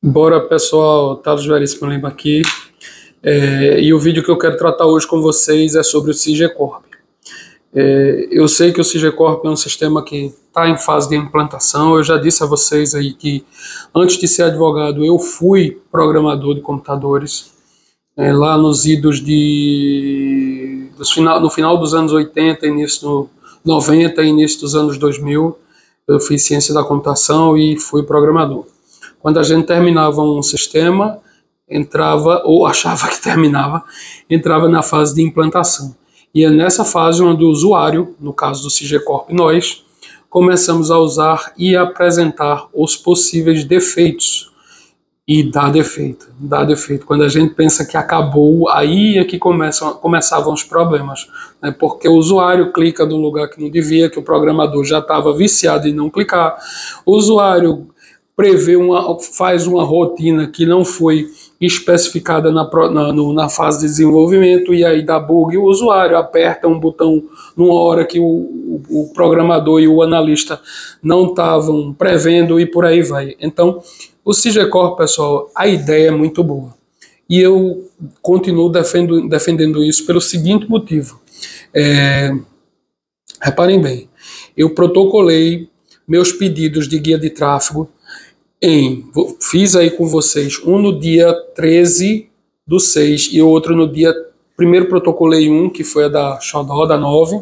Bora pessoal, Thales Veríssimo Lima aqui, e o vídeo que eu quero tratar hoje com vocês é sobre o SIGECORP. Eu sei que o SIGECORP é um sistema que está em fase de implantação. Eu já disse a vocês aí que antes de ser advogado eu fui programador de computadores, lá nos idos no final dos anos 80, início dos 90, início dos anos 2000, eu fiz ciência da computação e fui programador. Quando a gente terminava um sistema, entrava, ou achava que terminava, entrava na fase de implantação. E é nessa fase onde o usuário, no caso do SIGECORP, nós, começamos a usar e apresentar os possíveis defeitos. E dá defeito. Quando a gente pensa que acabou, aí é que começavam os problemas, né? Porque o usuário clica no lugar que não devia, que o programador já estava viciado em não clicar. O usuário faz uma rotina que não foi especificada na fase de desenvolvimento, e aí dá bug, e o usuário aperta um botão numa hora que o programador e o analista não estavam prevendo, e por aí vai. Então, o SIGECORP, pessoal, a ideia é muito boa. E eu continuo defendendo isso pelo seguinte motivo. Reparem bem, eu protocolei meus pedidos de guia de tráfego fiz aí com vocês um no dia 13/6 e outro no dia... Primeiro protocolei um, que foi a da Xodó, da 9,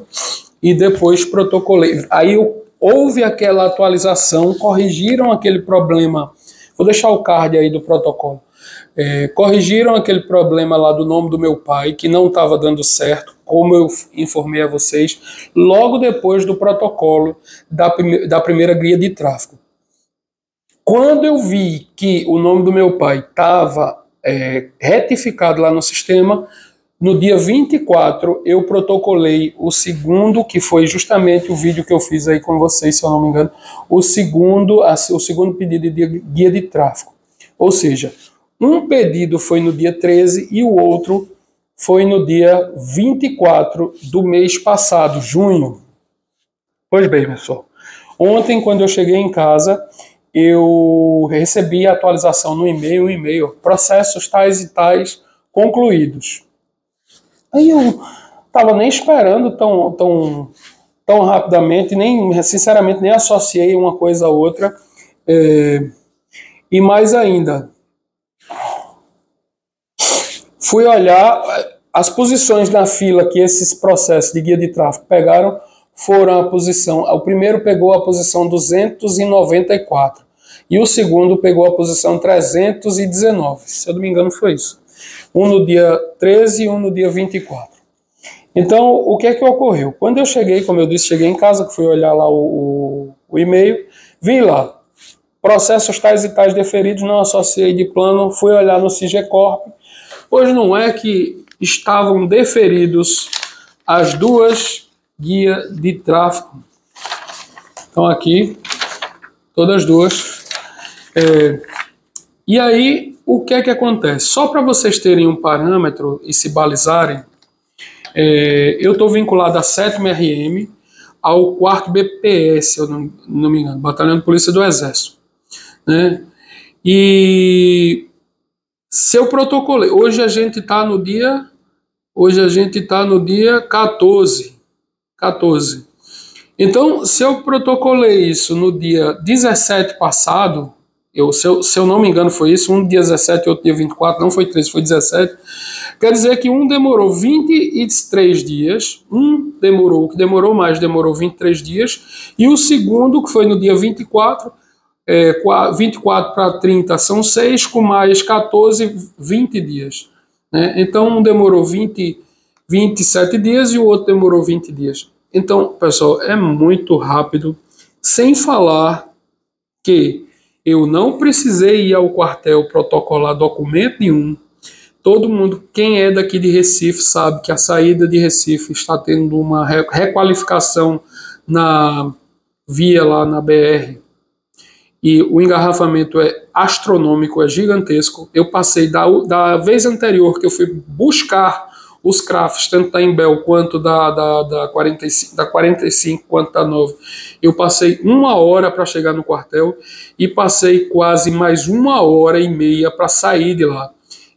e depois protocolei. Aí houve aquela atualização, corrigiram aquele problema. Vou deixar o card aí do protocolo. Corrigiram aquele problema lá do nome do meu pai, que não estava dando certo, como eu informei a vocês, logo depois do protocolo da primeira guia de tráfego. Quando eu vi que o nome do meu pai estava retificado lá no sistema, no dia 24 eu protocolei o segundo, que foi justamente o vídeo que eu fiz aí com vocês, se eu não me engano, o segundo pedido de guia de tráfego. Ou seja, um pedido foi no dia 13 e o outro foi no dia 24 do mês passado, junho. Pois bem, pessoal, ontem quando eu cheguei em casa, eu recebi a atualização no e-mail, processos tais e tais concluídos. Aí eu estava nem esperando tão rapidamente, sinceramente nem associei uma coisa a outra. E mais ainda, fui olhar as posições na fila que esses processos de guia de tráfego pegaram. Foram o primeiro pegou a posição 294 e o segundo pegou a posição 319, se eu não me engano foi isso. Um no dia 13 e um no dia 24. Então, o que é que ocorreu? Quando eu cheguei, como eu disse, cheguei em casa, que fui olhar lá o e-mail, vi lá, processos tais e tais deferidos, não associei de plano, fui olhar no SIGECORP, pois não é que estavam deferidos as duas guia de tráfego. Então aqui, todas duas. E aí, o que é que acontece? Só para vocês terem um parâmetro e se balizarem, eu estou vinculado à 7ª RM, ao 4º BPS, se eu não me engano, Batalhão de Polícia do Exército, né? E se eu protocolei, hoje a gente está no dia 14. Então, se eu protocolei isso no dia 17 passado, se eu não me engano foi isso, um dia 17 e outro dia 24, não foi 13, foi 17, quer dizer que um demorou 23 dias, o que demorou mais demorou 23 dias, e o segundo, que foi no dia 24, 24 para 30 são 6, com mais 14, 20 dias. Né? Então, um demorou 27 dias e o outro demorou 20 dias. Então, pessoal, é muito rápido, sem falar que eu não precisei ir ao quartel protocolar documento nenhum. Todo mundo, quem é daqui de Recife, sabe que a saída de Recife está tendo uma requalificação na via lá na BR. E o engarrafamento é astronômico, é gigantesco. Eu passei da vez anterior que eu fui buscar os CRAFs, tanto da Imbel quanto da 45 quanto da Nova, eu passei 1 hora para chegar no quartel e passei quase mais 1 hora e meia para sair de lá.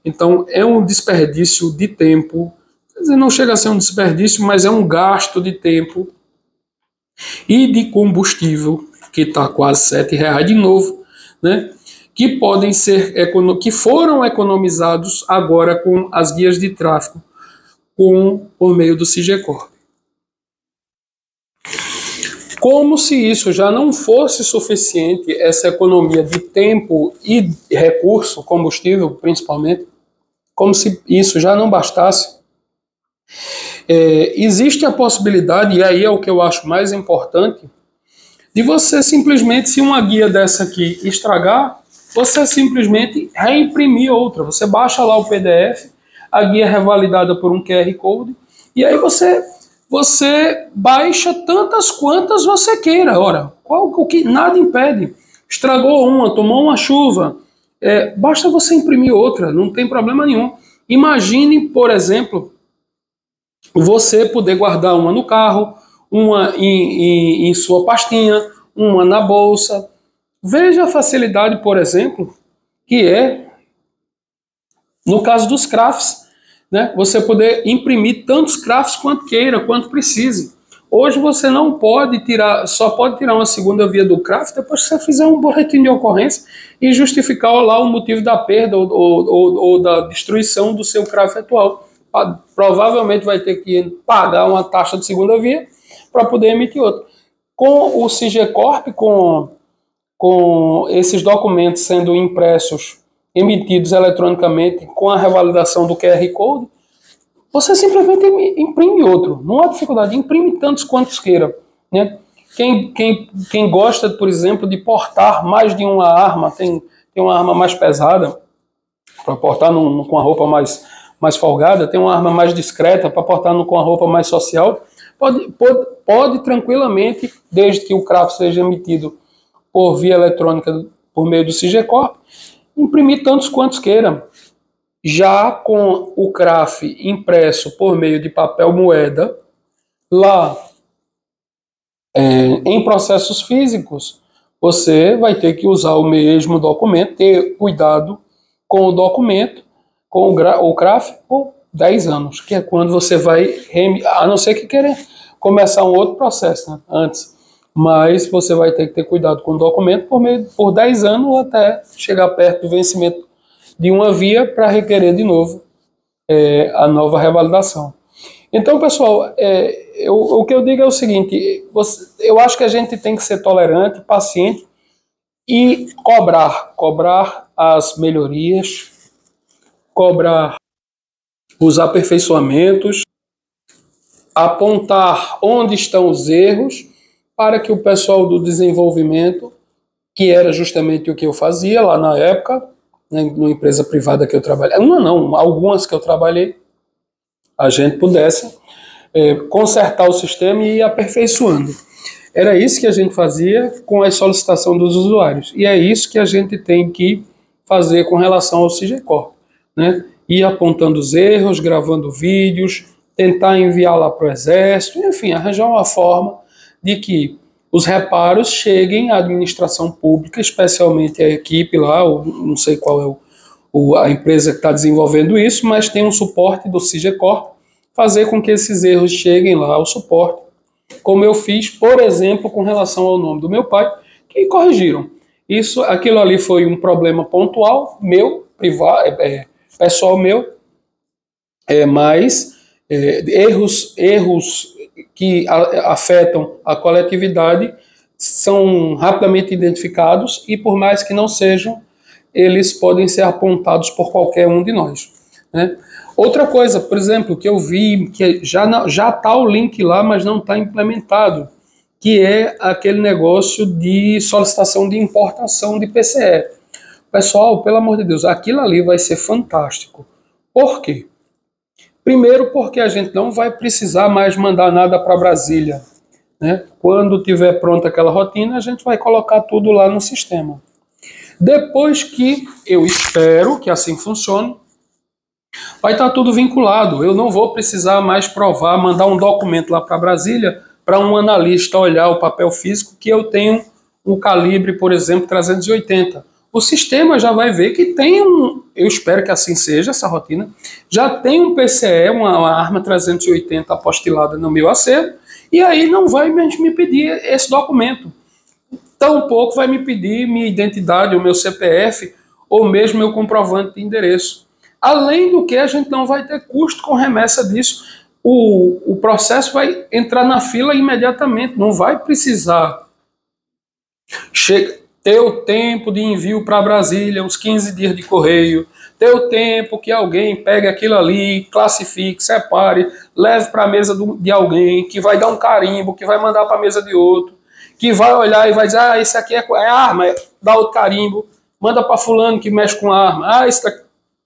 Então é um desperdício de tempo, quer dizer, não chega a ser um desperdício, mas é um gasto de tempo e de combustível, que está quase R$ 7 de novo, né? Que podem ser, que foram economizados agora com as guias de tráfego, por meio do SIGECORP. Como se isso já não fosse suficiente, essa economia de tempo e recurso, combustível principalmente, como se isso já não bastasse, existe a possibilidade, e aí é o que eu acho mais importante, de você simplesmente, se uma guia dessa aqui estragar, você simplesmente reimprimir outra. Você baixa lá o PDF, a guia é revalidada por um QR Code, e aí você baixa tantas quantas você queira. Ora, o que nada impede. Estragou uma, tomou uma chuva, basta você imprimir outra, não tem problema nenhum. Imagine, por exemplo, você poder guardar uma no carro, uma em sua pastinha, uma na bolsa. Veja a facilidade, por exemplo, que é, no caso dos CRAFs, né, você poder imprimir tantos CRAFs quanto queira, quanto precise. Hoje você não pode tirar, só pode tirar uma segunda via do CRAF depois que você fizer um boletim de ocorrência e justificar lá o motivo da perda ou da destruição do seu CRAF atual. Provavelmente vai ter que pagar uma taxa de segunda via para poder emitir outra. Com o SIGECORP, com esses documentos sendo impressos, emitidos eletronicamente, com a revalidação do QR Code, você simplesmente imprime outro. Não há dificuldade, imprime tantos quantos queira, né? Quem gosta, por exemplo, de portar mais de uma arma, tem uma arma mais pesada, para portar com a roupa mais folgada, tem uma arma mais discreta para portar com a roupa mais social, pode tranquilamente, desde que o CRAF seja emitido por via eletrônica, por meio do SIGECORP, imprimir tantos quantos queira. Já com o CRAF impresso por meio de papel moeda, lá em processos físicos, você vai ter que usar o mesmo documento, ter cuidado com o documento, com o CRAF, por 10 anos, que é quando você vai, a não ser que queira começar um outro processo, né, antes. Mas você vai ter que ter cuidado com o documento por 10 anos até chegar perto do vencimento de uma via para requerer de novo a nova revalidação. Então, pessoal, o que eu digo é o seguinte, eu acho que a gente tem que ser tolerante, paciente e cobrar as melhorias, cobrar os aperfeiçoamentos, apontar onde estão os erros, para que o pessoal do desenvolvimento, que era justamente o que eu fazia lá na época, né, numa empresa privada que eu trabalhei, algumas que eu trabalhei, a gente pudesse consertar o sistema e ir aperfeiçoando. Era isso que a gente fazia com a solicitação dos usuários, e é isso que a gente tem que fazer com relação ao SIGECORP, né? Ir apontando os erros, gravando vídeos, tentar enviar lá para o Exército, enfim, arranjar uma forma de que os reparos cheguem à administração pública, especialmente a equipe lá, não sei qual é a empresa que está desenvolvendo isso, mas tem um suporte do SIGECORP, fazer com que esses erros cheguem lá ao suporte, como eu fiz, por exemplo, com relação ao nome do meu pai, que corrigiram. Aquilo ali foi um problema pontual, meu, privado, pessoal meu, mas erros que afetam a coletividade são rapidamente identificados e, por mais que não sejam, eles podem ser apontados por qualquer um de nós, né? Outra coisa, por exemplo, que eu vi, que já está o link lá, mas não está implementado, que é aquele negócio de solicitação de importação de PCE. Pessoal, pelo amor de Deus, aquilo ali vai ser fantástico. Por quê? Primeiro, porque a gente não vai precisar mais mandar nada para Brasília, né? Quando tiver pronta aquela rotina, a gente vai colocar tudo lá no sistema. Depois que eu espero que assim funcione, Vai estar tudo vinculado. Eu não vou precisar mais provar, mandar um documento lá para Brasília para um analista olhar o papel físico que eu tenho um calibre, por exemplo, 380. O sistema já vai ver que tem eu espero que assim seja essa rotina, já tem um PCE, uma arma 380 apostilada no meu acervo, e aí não vai mais me pedir esse documento. Tampouco vai me pedir minha identidade, o meu CPF, ou mesmo meu comprovante de endereço. Além do que, a gente não vai ter custo com remessa disso. O processo vai entrar na fila imediatamente, não vai precisar ter o tempo de envio para Brasília, uns 15 dias de correio, ter o tempo que alguém pegue aquilo ali, classifique, separe, leve para a mesa de alguém, que vai dar um carimbo, que vai mandar para a mesa de outro, que vai olhar e vai dizer, ah, esse aqui é arma, dá outro carimbo, manda para fulano que mexe com arma, ah, esse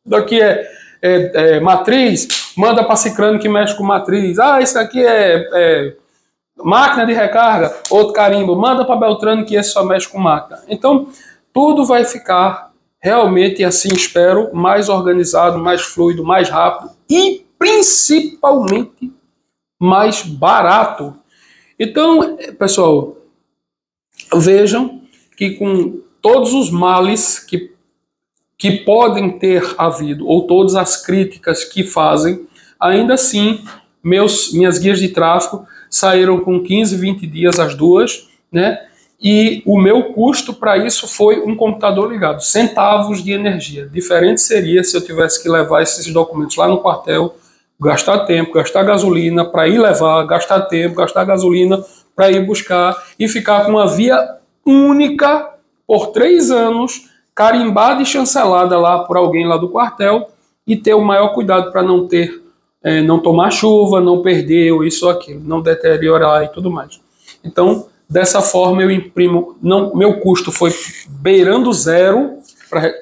daqui é matriz, manda para cicrano que mexe com matriz, ah, esse aqui é máquina de recarga, outro carimbo, manda para Beltrano que esse só mexe com máquina. Então, tudo vai ficar realmente, assim espero, mais organizado, mais fluido, mais rápido e principalmente mais barato. Então, pessoal, vejam que com todos os males que podem ter havido, ou todas as críticas que fazem, ainda assim, minhas guias de tráfego saíram com 15, 20 dias as duas, né? E o meu custo para isso foi um computador ligado, centavos de energia. Diferente seria se eu tivesse que levar esses documentos lá no quartel, gastar tempo, gastar gasolina para ir levar, gastar tempo, gastar gasolina para ir buscar e ficar com uma via única por 3 anos, carimbada e chancelada lá por alguém lá do quartel e ter o maior cuidado para não tomar chuva, não perder ou isso ou aquilo, não deteriorar e tudo mais. Então, dessa forma eu imprimo, meu custo foi beirando zero para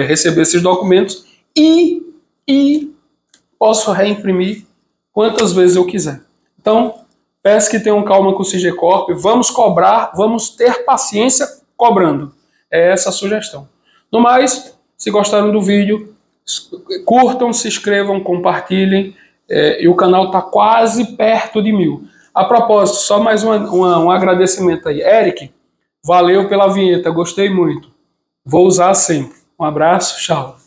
receber esses documentos e posso reimprimir quantas vezes eu quiser. Então, peço que tenham calma com o Sigecorp, vamos cobrar, vamos ter paciência cobrando. É essa a sugestão. No mais, se gostaram do vídeo, curtam, se inscrevam, compartilhem, e o canal está quase perto de 1000. A propósito, só mais um agradecimento aí. Eric, valeu pela vinheta, gostei muito. Vou usar sempre. Um abraço, tchau.